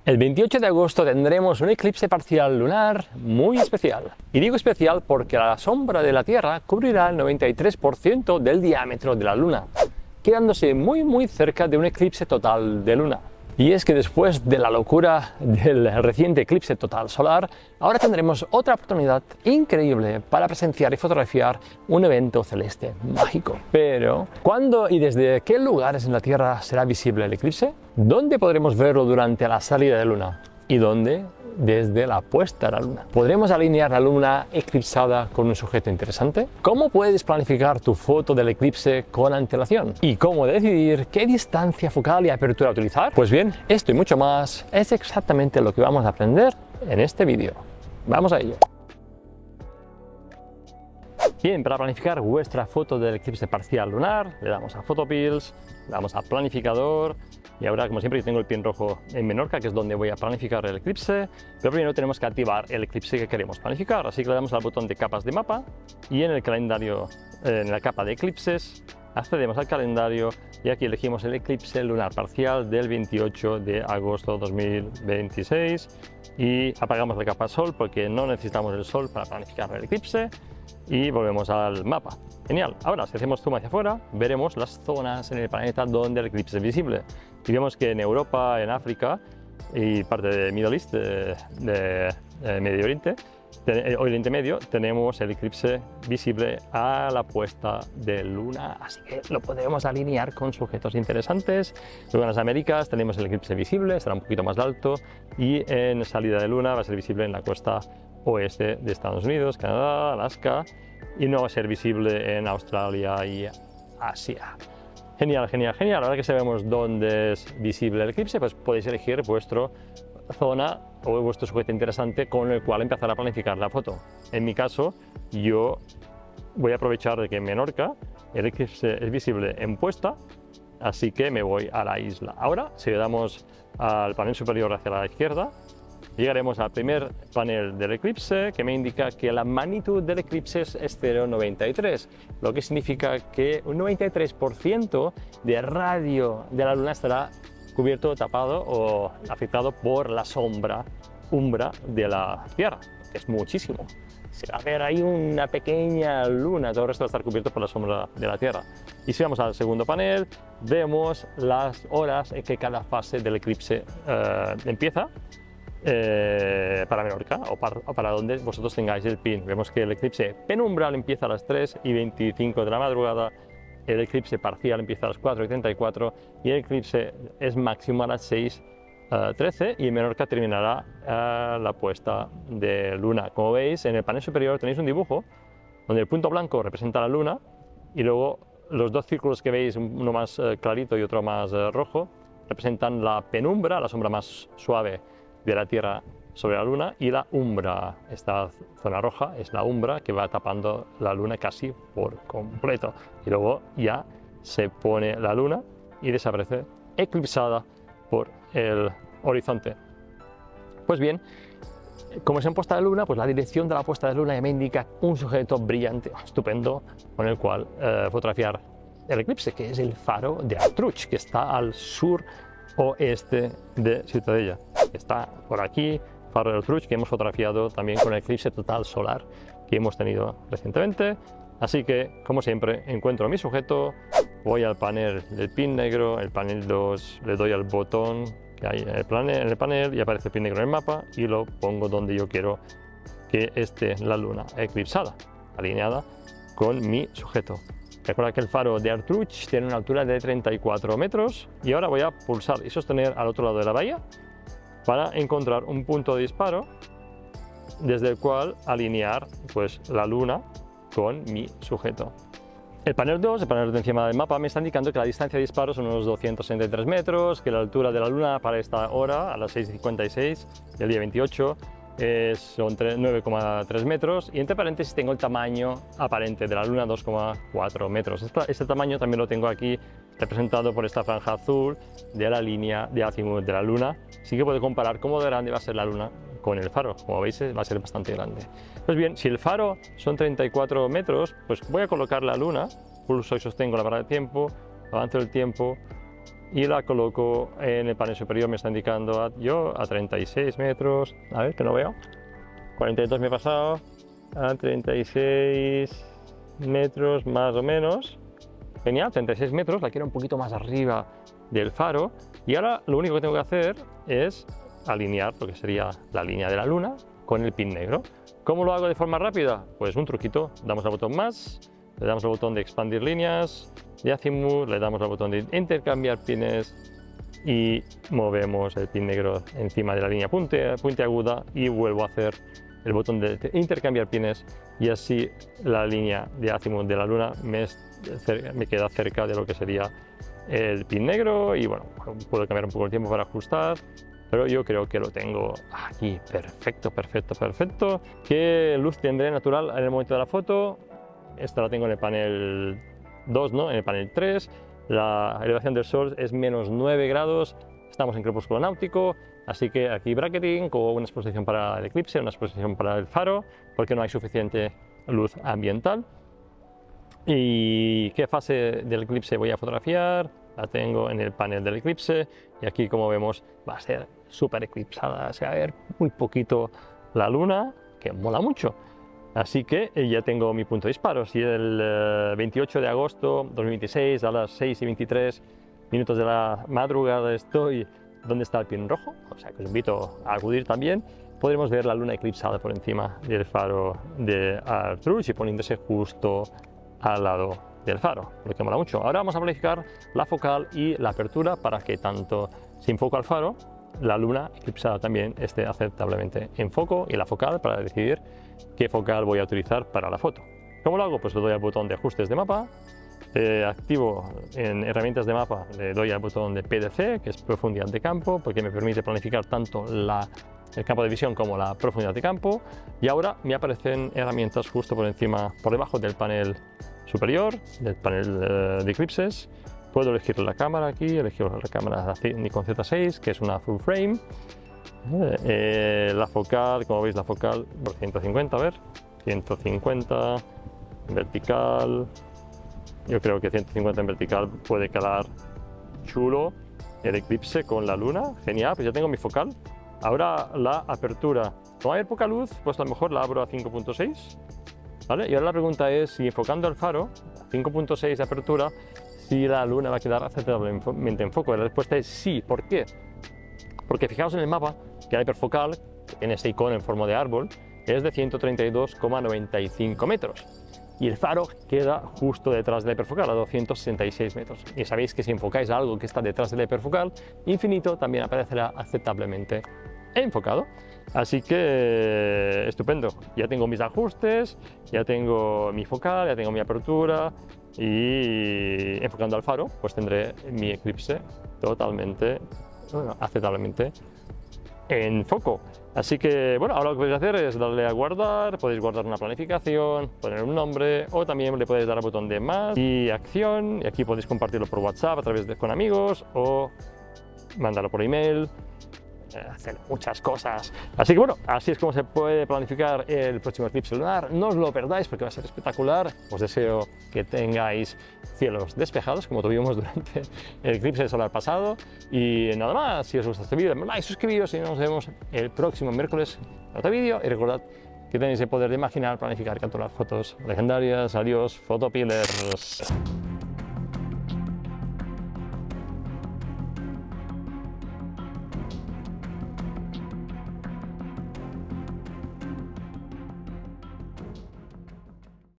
El 28 de agosto tendremos un eclipse parcial lunar muy especial. Y digo especial porque la sombra de la Tierra cubrirá el 93% del diámetro de la Luna, quedándose muy cerca de un eclipse total de Luna. Y es que después de la locura del reciente eclipse total solar, ahora tendremos otra oportunidad increíble para presenciar y fotografiar un evento celeste mágico. Pero, ¿cuándo y desde qué lugares en la Tierra será visible el eclipse? ¿Dónde podremos verlo durante la salida de Luna? ¿Y dónde? Desde la puesta de la Luna. ¿Podremos alinear la Luna eclipsada con un sujeto interesante? ¿Cómo puedes planificar tu foto del eclipse con antelación? ¿Y cómo decidir qué distancia focal y apertura utilizar? Pues bien, esto y mucho más es exactamente lo que vamos a aprender en este vídeo. ¡Vamos a ello! Bien, para planificar vuestra foto del eclipse parcial lunar, le damos a Photopills, le damos a Planificador. Y ahora, como siempre, yo tengo el pin rojo en Menorca, que es donde voy a planificar el eclipse. Pero primero tenemos que activar el eclipse que queremos planificar. Así que le damos al botón de capas de mapa y en el calendario, en la capa de eclipses, accedemos al calendario y aquí elegimos el eclipse lunar parcial del 28 de agosto 2026 y apagamos la capa sol porque no necesitamos el sol para planificar el eclipse y volvemos al mapa. Genial. Ahora, si hacemos zoom hacia afuera, veremos las zonas en el planeta donde el eclipse es visible. Y vemos que en Europa, en África y parte de Middle East, de Medio Oriente, Oriente Medio, tenemos el eclipse visible a la puesta de Luna, así que lo podemos alinear con sujetos interesantes. Luego en las Américas tenemos el eclipse visible, estará un poquito más alto, y en salida de Luna va a ser visible en la costa oeste de Estados Unidos, Canadá, Alaska, y no va a ser visible en Australia y Asia. Genial, genial, genial. Ahora que sabemos dónde es visible el eclipse, pues podéis elegir vuestra zona o vuestro sujeto interesante con el cual empezar a planificar la foto. En mi caso, yo voy a aprovechar de que en Menorca el eclipse es visible en puesta, así que me voy a la isla. Ahora, si le damos al panel superior hacia la izquierda, llegaremos al primer panel del eclipse que me indica que la magnitud del eclipse es 0,93, lo que significa que un 93% de radio de la Luna estará cubierto, tapado o afectado por la umbra de la Tierra, que es muchísimo. Se va a ver ahí una pequeña luna, todo el resto va a estar cubierto por la sombra de la Tierra. Y si vamos al segundo panel, vemos las horas en que cada fase del eclipse empieza. Para Menorca o para donde vosotros tengáis el pin. Vemos que el eclipse penumbral empieza a las 3:25 de la madrugada, el eclipse parcial empieza a las 4:34 y el eclipse es máximo a las 6:13 y en Menorca terminará la puesta de Luna. Como veis, en el panel superior tenéis un dibujo donde el punto blanco representa la Luna y luego los dos círculos que veis, uno más clarito y otro más rojo, representan la penumbra, la sombra más suave de la Tierra sobre la Luna, y la umbra, esta zona roja es la umbra que va tapando la Luna casi por completo, y luego ya se pone la Luna y desaparece eclipsada por el horizonte. Pues bien, como es en puesta de Luna, pues la dirección de la puesta de Luna ya me indica un sujeto brillante, estupendo, con el cual fotografiar el eclipse, que es el faro de Artruch, que está al sur oeste de Ciutadella. Está por aquí, faro de Artruch, que hemos fotografiado también con el eclipse total solar que hemos tenido recientemente. Así que, como siempre, encuentro mi sujeto, voy al panel del pin negro, el panel 2, le doy al botón que hay en el panel y aparece el pin negro en el mapa y lo pongo donde yo quiero que esté la Luna eclipsada, alineada con mi sujeto. Recuerda que el faro de Artruch tiene una altura de 34 metros y ahora voy a pulsar y sostener al otro lado de la bahía para encontrar un punto de disparo desde el cual alinear pues, la Luna con mi sujeto. El panel 2, el panel de encima del mapa, me está indicando que la distancia de disparo son unos 263 metros, que la altura de la Luna para esta hora, a las 6:56 del día 28, son 9,3 metros y entre paréntesis tengo el tamaño aparente de la Luna, 2,4 metros. Este tamaño también lo tengo aquí representado por esta franja azul de la línea de azimut de la Luna, así que puedo comparar cómo de grande va a ser la Luna con el faro. Como veis, va a ser bastante grande. Pues bien, si el faro son 34 metros, pues voy a colocar la Luna, pulso y sostengo la barra de tiempo, avanzo el tiempo y la coloco en el panel superior. Me está indicando a 36 metros, a ver que no veo, 42 me he pasado, a 36 metros más o menos. Genial, 36 metros, la quiero un poquito más arriba del faro, y ahora lo único que tengo que hacer es alinear lo que sería la línea de la luna con el pin negro. ¿Cómo lo hago de forma rápida? Pues un truquito, damos al botón más, le damos al botón de expandir líneas, de azimut, le damos al botón de intercambiar pines y movemos el pin negro encima de la línea puntiaguda y vuelvo a hacer el botón de intercambiar pines, y así la línea de azimut de la luna me queda cerca de lo que sería el pin negro. Y bueno, puedo cambiar un poco el tiempo para ajustar, pero yo creo que lo tengo aquí perfecto, perfecto, perfecto. ¿Qué luz tendré natural en el momento de la foto? Esta la tengo en el panel 2, ¿no? En el panel 3. La elevación del sol es menos 9 grados, estamos en crepúsculo náutico, así que aquí bracketing con una exposición para el eclipse, una exposición para el faro, porque no hay suficiente luz ambiental. ¿Y qué fase del eclipse voy a fotografiar? La tengo en el panel del eclipse, y aquí, como vemos, va a ser súper eclipsada, se va a ver muy poquito la luna, que mola mucho. Así que ya tengo mi punto de disparo. Si el 28 de agosto 2026 a las 6:23 minutos de la madrugada estoy donde está el pin rojo, o sea que os invito a acudir también, podremos ver la luna eclipsada por encima del faro de Arthur y poniéndose justo al lado del faro, lo que mola mucho. Ahora vamos a planificar la focal y la apertura para que tanto si enfoco al faro, la luna eclipsada también esté aceptablemente en foco, y la focal para decidir qué focal voy a utilizar para la foto. ¿Cómo lo hago? Pues le doy al botón de ajustes de mapa, activo en herramientas de mapa, le doy al botón de PDC, que es profundidad de campo, porque me permite planificar tanto el campo de visión como la profundidad de campo, y ahora me aparecen herramientas justo por debajo del panel superior, del panel de eclipses. Puedo elegir la cámara aquí, elegir la cámara Nikon Z6, que es una full frame. La focal, como veis, la focal por 150, a ver, 150 vertical. Yo creo que 150 en vertical puede calar chulo el eclipse con la luna. Genial, pues ya tengo mi focal. Ahora la apertura. Como hay poca luz, pues a lo mejor la abro a 5.6. ¿Vale? Y ahora la pregunta es si enfocando el faro, a 5.6 de apertura, si la luna va a quedar aceptablemente en foco. La respuesta es sí. ¿Por qué? Porque fijaos en el mapa que la hiperfocal, que tiene ese icono en forma de árbol, es de 132,95 metros. Y el faro queda justo detrás de la hiperfocal, a 266 metros. Y sabéis que si enfocáis a algo que está detrás de la hiperfocal, infinito también aparecerá aceptablemente enfocado. Así que estupendo, ya tengo mis ajustes, ya tengo mi focal, ya tengo mi apertura, y enfocando al faro pues tendré mi eclipse totalmente, aceptablemente en foco. Así que bueno, ahora lo que podéis hacer es darle a guardar, podéis guardar una planificación, poner un nombre, o también le podéis dar al botón de más y acción, y aquí podéis compartirlo por WhatsApp a través con amigos, o mandarlo por email, hacer muchas cosas. Así que bueno, así es como se puede planificar el próximo eclipse lunar. No os lo perdáis porque va a ser espectacular. Os deseo que tengáis cielos despejados como tuvimos durante el eclipse solar pasado. Y nada más, si os gusta este vídeo, denle like, suscribiros y nos vemos el próximo miércoles en otro vídeo. Y recordad que tenéis el poder de imaginar, planificar, capturar fotos legendarias. Adiós, Photopillers.